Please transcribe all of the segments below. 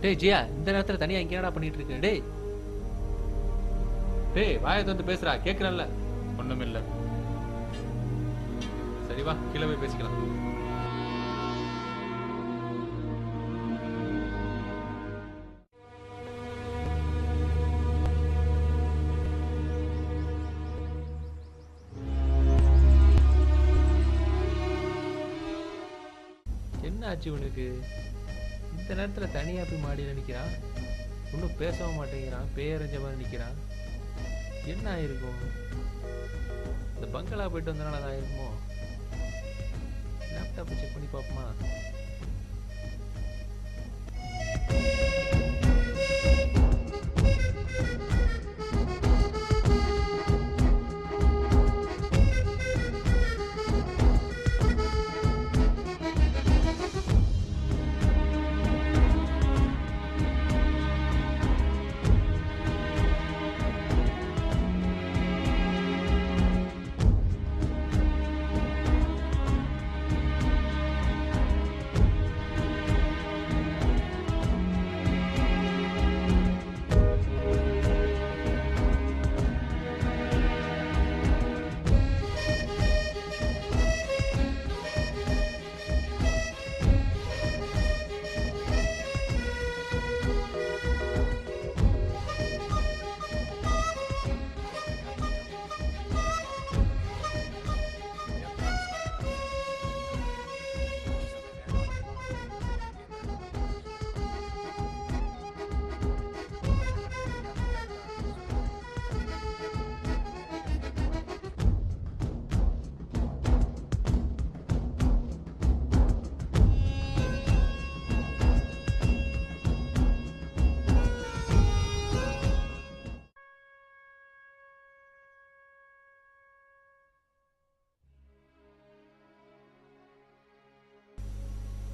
டேய் ஜியா, இந்த நேரத்துல தனியா இங்க என்னடா பண்ணிட்டு இருக்க? டேய் டேய், வாயை திறந்து பேசுறா, கேக்குறல்ல? ஒண்ணுமில்ல. சரி வா, கீழே போய் பேசிக்கலாம். என்ன ஆச்சு உனக்கு? இந்த நேரத்துல தனியா போய் மாடியில் நிக்கிறான், ஒன்றும் பேசவும் மாட்டேங்கிறான், பேரஞ்ச மாதிரி நிக்கிறான். என்ன ஆயிருக்கும்? இந்த பங்களா போயிட்டு வந்தனால தான் ஆயிருக்குமோ? லேப்டாப்பை செக் பண்ணி பார்ப்போமா?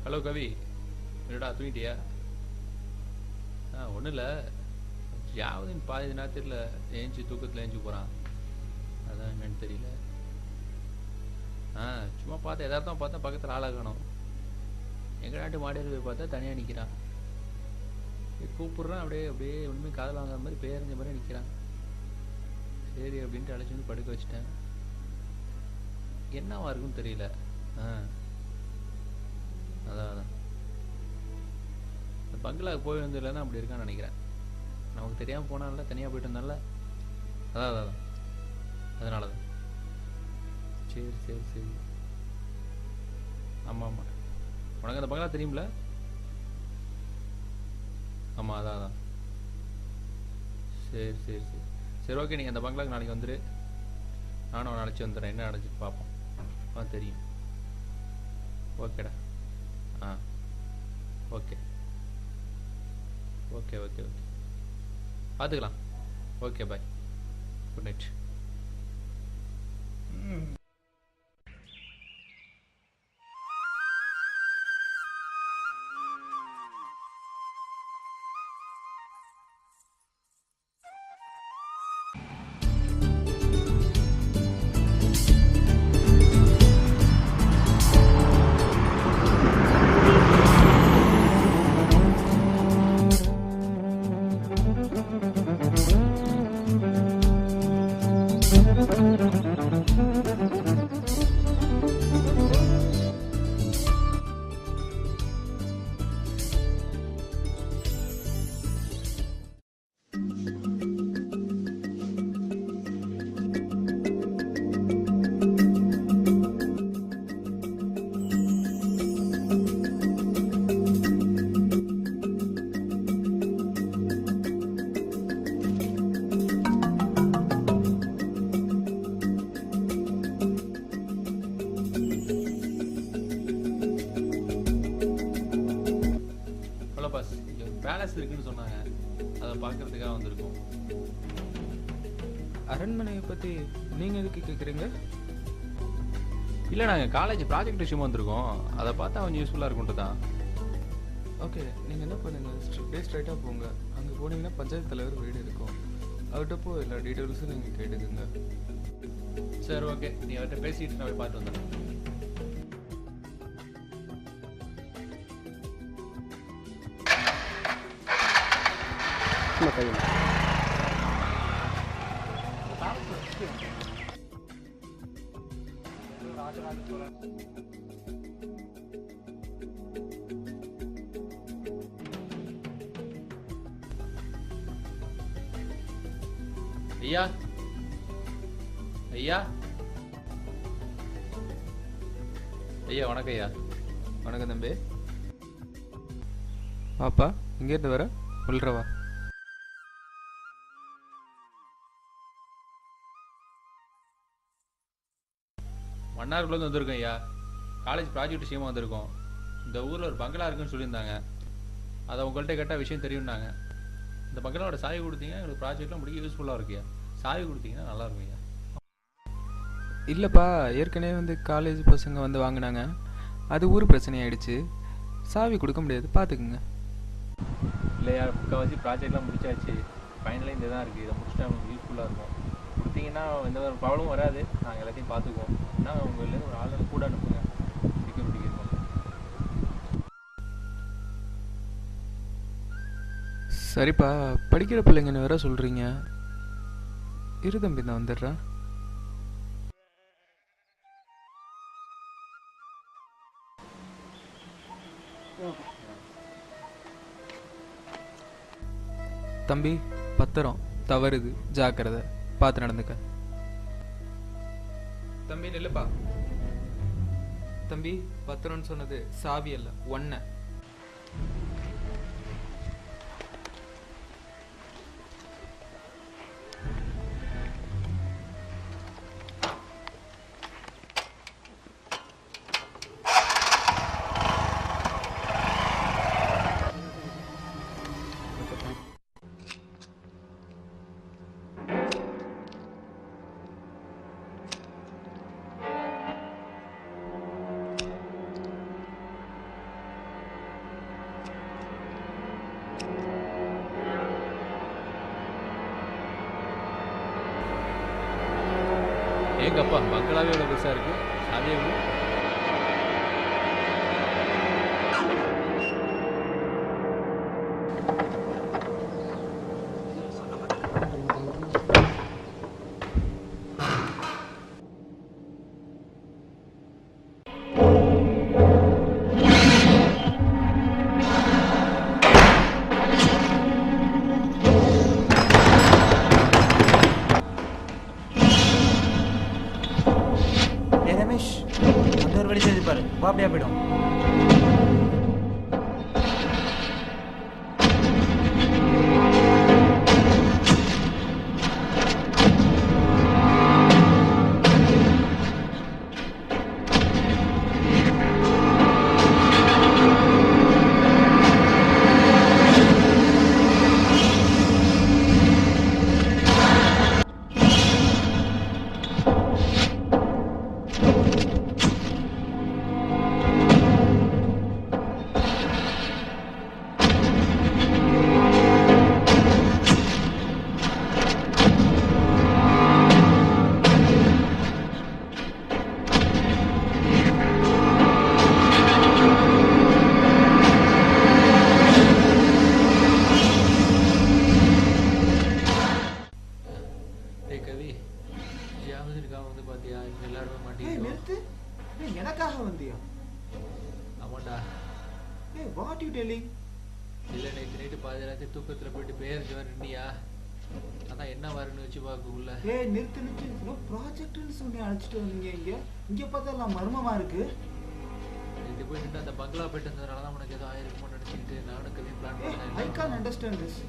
ஹலோ கவி, என்னடா தூங்கிட்டியா? ஒன்றும் இல்லை, யாவதுன்னு பாதி நேரத்தில் ஏஞ்சி தூக்கத்தில் ஏஞ்சி போகிறான், அதான் என்னன்னு தெரியல. சும்மா பார்த்தேன், எதார்த்தம் பார்த்தா பக்கத்தில் ஆளாகணும். எங்கள் நாட்டு மாடியில் போய் பார்த்தா தனியாக நிற்கிறான். கூப்பிட்றான், அப்படியே அப்படியே ஒன்றுமே காதல் வாங்குற மாதிரி பேரஞ்ச மாதிரி நிற்கிறான். சரி அப்படின்ட்டு அழைச்சி வந்து படுக்க வச்சுட்டேன். என்னவா இருக்குன்னு தெரியல. அதான் இந்த பங்களாவுக்கு போய் வந்ததுலன்னா அப்படி இருக்கான்னு நினைக்கிறேன். நமக்கு தெரியாமல் போனால தனியாக போயிட்டு வந்தால, அதான் அதனால தான். சரி சரி சரி, ஆமாம் ஆமாம், உனக்கு அந்த பங்களா தெரியும்ல? ஆமாம் அதான். சரி சரி சரி சரி, ஓகே, நீங்கள் அந்த பங்களாவுக்கு நாளைக்கு வந்துடு, நானும் அவனை அழைச்சி வந்துடுறேன். என்ன அழைச்சிட்டு பார்ப்போம், தெரியும். ஓகேடா. ஓகே ஓகே ஓகே ஓகே, பார்த்துக்கலாம். Okay bye, good night. Palace இருக்குன்னு சொன்னாங்க, அதை பார்க்கறதுக்காக வந்திருக்கோம். அரண்மனையை பற்றி நீங்கள் எதுக்கு கேட்குறீங்க? இல்லை, நாங்கள் காலேஜ் ப்ராஜெக்ட் விஷயமா வந்திருக்கோம், அதை பார்த்தா கொஞ்சம் யூஸ்ஃபுல்லாக இருக்கும்ட்டு தான். ஓகே, நீங்கள் என்ன பண்ணுங்கள், ஸ்ட்ரைட்டாக போங்க. அங்கே போனீங்கன்னா பஞ்சாயத்து தலைவர் வீடு இருக்கும், அவர்கிட்ட போய் எல்லா டீட்டெயில்ஸும் நீங்கள் கேட்டுக்குங்க. சரி ஓகே, நீ அவர்கிட்ட பேசிட்டு நான் போய் பார்த்து வந்துடுறேன். मत आइए। ஐயா ஐயா ஐயா வணக்கம் ஐயா. வணக்கம் தம்பி. வாப்பா, இங்கேருந்து வர உள்ளவா. மன்னார்குள்ளேருந்து வந்திருக்கோம் ஐயா. காலேஜ் ப்ராஜெக்ட் விஷயமா வந்திருக்கோம். இந்த ஊரில் ஒரு பங்களா இருக்குன்னு சொல்லியிருந்தாங்க. அதை உங்கள்கிட்ட கேட்டால் விஷயம் தெரியும்னாங்க. இந்த பங்களாவோட சாவி கொடுத்தீங்கன்னா எங்களுக்கு ப்ராஜெக்ட்லாம் முடிக்க யூஸ்ஃபுல்லாக இருக்குயா. சாவி கொடுத்தீங்கன்னா நல்லா இருக்கும் ஐயா. இல்லைப்பா, ஏற்கனவே வந்து காலேஜ் பசங்க வந்து வாங்கினாங்க. அது ஊர் பிரச்சனையாயிடுச்சு. சாவி கொடுக்க முடியாது, பார்த்துக்குங்க. இல்லையா, முக்கால்வாசி ப்ராஜெக்ட்லாம் முடிச்சாச்சு. ஃபைனலாக இந்த தான் இருக்குது. இதை முடிச்சுட்டா நமக்கு யூஸ்ஃபுல்லாக இருக்கும். கொடுத்தீங்கன்னா எந்த ஒரு ப்ராப்ளமும் வராது. நாங்கள் எல்லாத்தையும் பார்த்துக்குவோம். ஆனால் உங்கள்லேருந்து ஒரு ஆள் கூட அனுப்புங்க. செக்யூரிட்டிக்கு இருக்கும். சரிப்பா, படிக்கிற பிள்ளைங்கன்னு வேற சொல்கிறீங்க. இரு தம்பி, நான் வந்துடுறேன். தம்பி, பத்திரம் தவறுது, ஜாக்கிரதை, பார்த்து நடந்துக்க. தம்பி நில்லுப்பா. தம்பி, பத்திரம்னு சொன்னது சாவி அல்ல, ஒன்ன. ஏங்கப்பா, பங்களாவே எவ்வளோ பெருசாக இருக்குது. சாவி எவ்வளோ? அப்படியே போயிடும். எனக்காக வந்தியா? ஆமாண்டா. What you telling? இல்லை, நேற்று நைட்டு பாதி ராத்திரி தூக்கத்தில் போயிட்டு பேருக்கு வரணியா. அதான் என்ன வரணும்னு வச்சு பார்க்கக்குள்ள. நிறுத்து ப்ராஜெக்ட்னு சொல்லி அழைச்சிட்டு வந்தீங்க. இங்கே பார்த்தா எல்லாம் மர்மமாக இருக்கு. இது போய் நின்று அந்த பங்களா போயிட்டு வந்ததுனால தான் உனக்கு ஏதோ ஆயிருக்குமோ நினச்சிக்கிட்டு நானும் கதையும் பிளான் பண்ணேன். ஐ கான் அண்டர்ஸ்டாண்ட் திஸ்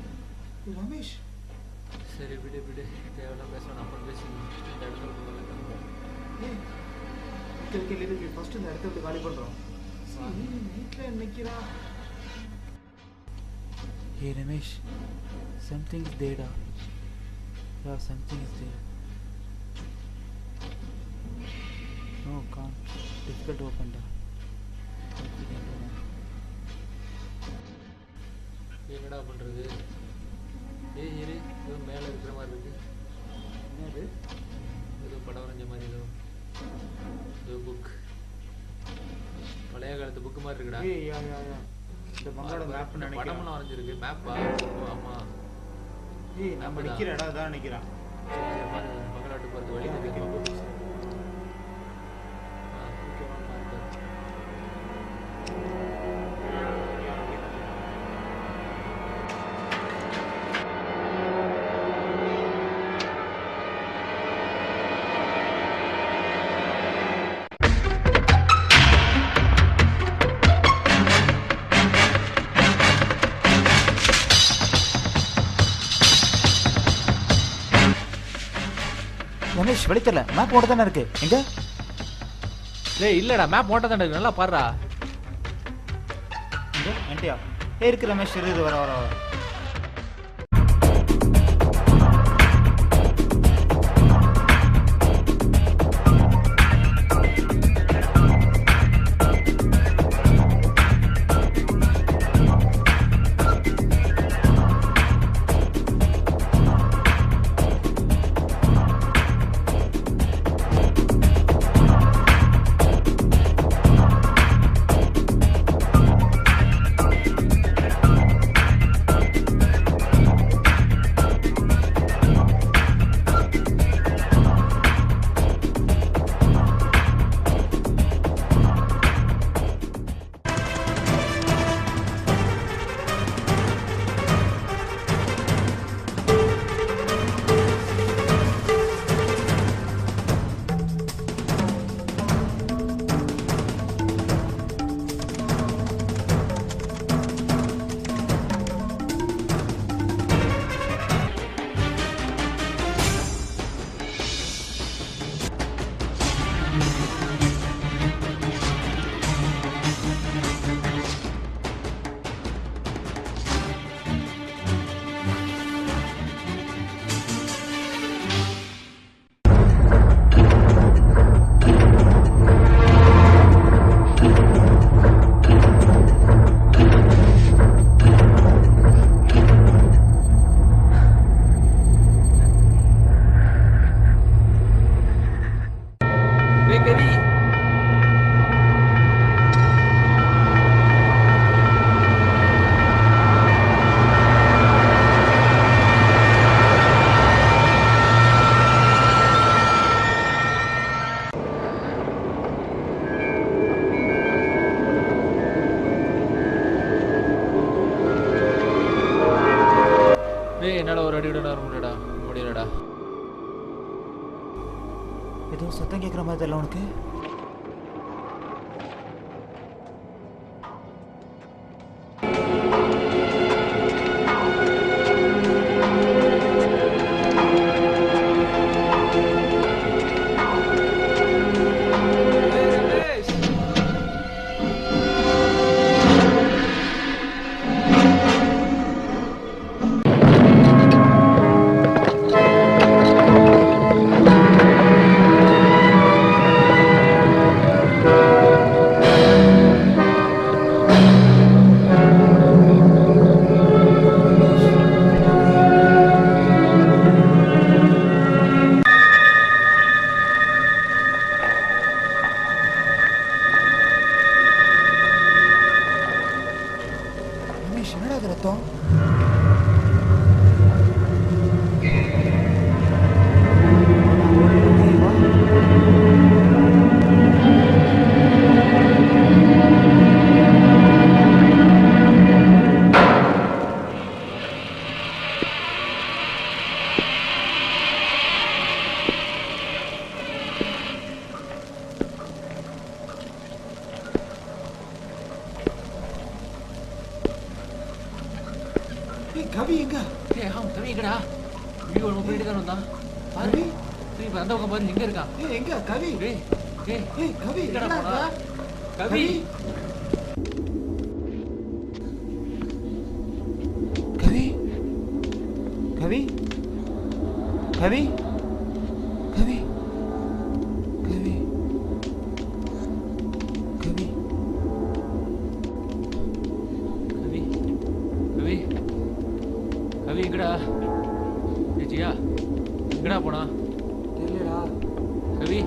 ரமேஷ். சரி விடு தேவையில்லாம் பேசணும், அப்புறம் பேசுங்க. இந்த இடத்துல ஃபர்ஸ்ட் இந்த இடத்த விட்டு காலி பண்றோம். வீட்டுல நிக்கிறா. Hey Ramesh, something is there. Yeah, something is there. No, can't. Difficult to open that. என்னடா பண்றது? இரு, ஏதோ மேலே இருக்கிற மாதிரி இருக்கு. என்னது? ஏதோ படம் வரைஞ்ச மாதிரி ஏதோ புக், பழைய காலத்து புக்கு மாதிரி இருக்குடா. இந்த பங்களோட மேப் நினைக்கிறேன். படம்லாம் வரைஞ்சிருக்கு. மேப்பா? ஆமா. ஏய் நம்ம நிக்கிற இடம் தான் நிக்கிறான். மங்களாட்டு போகிறது வழி தெரியுமா? ரமேஷ் வெளித்தல மேப் ஓட தானே இருக்கு. எங்க? டேய் இல்லடா மேப் ஓட்ட தானே இருக்கு, நல்லா பாருடா. எங்க என்டியா இருக்கு ரமேஷ், இது வர வர வர. என்னால் ஒரு அடி விட முடியலடா. ஏதோ சத்தம் கேட்குற மாதிரி தெரியல உனக்கு. கவி எங்க? கவி எங்கடா? வீடியோ நம்ம போயிட்டு தான் வந்தான். பாரு இப்போ அந்த பக்கம் பாரு, எங்க இருக்கான்? எங்க கவி? கவி எங்கடா போனா? கவி கவி கவி கவி கவி கவி கவி கவி கவி கவி எங்கடா? ஜியா எங்கடா போனா? தெரியலடா. கவி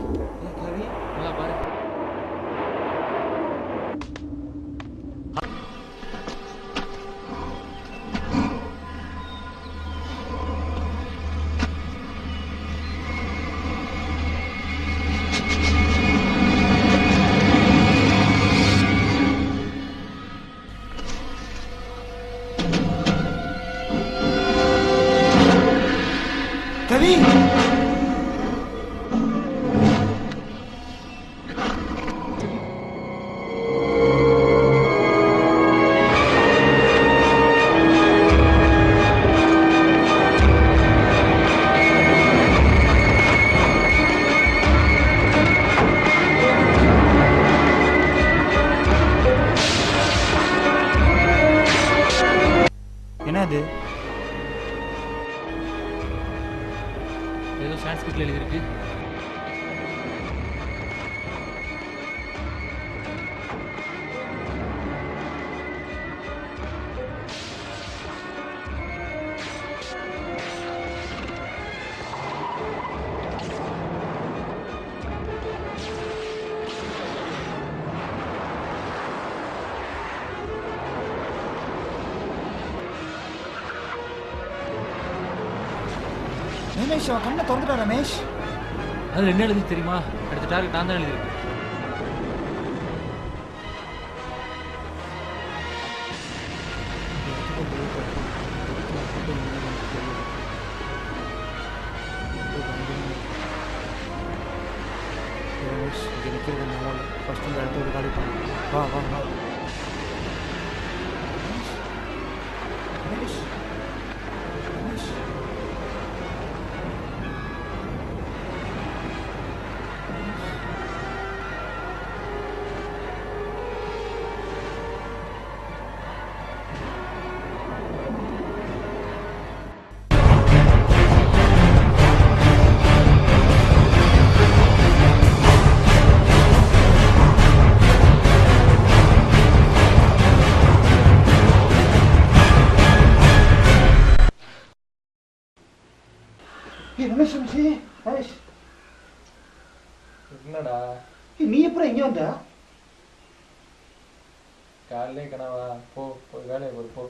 கவி நல்லா பாரு. என்னது? ஏதோ சான்ஸ்கிரிட்ல எழுதியிருக்கு. ரமேஷ் அவன் கண்ணை திறந்துட்டா ரமேஷ். அதில் என்ன எழுதி தெரியுமா? அடுத்த டார்கெட் நான் தான் எழுதியிருக்கேன். இங்கே நிற்கிறது நல்லா இல்லை. ஃபஸ்ட்டு இந்த இடத்த ஒரு காலி பண்ணு. வா வா வா. ரமேஷ் ரமேஷ் ரமேஷ் ரமேஷ் ரமேஷ் என்னடா நீ எப்பறம் இங்கே வந்த? காலையிலே கனவா? போ போய் வேலையை போ.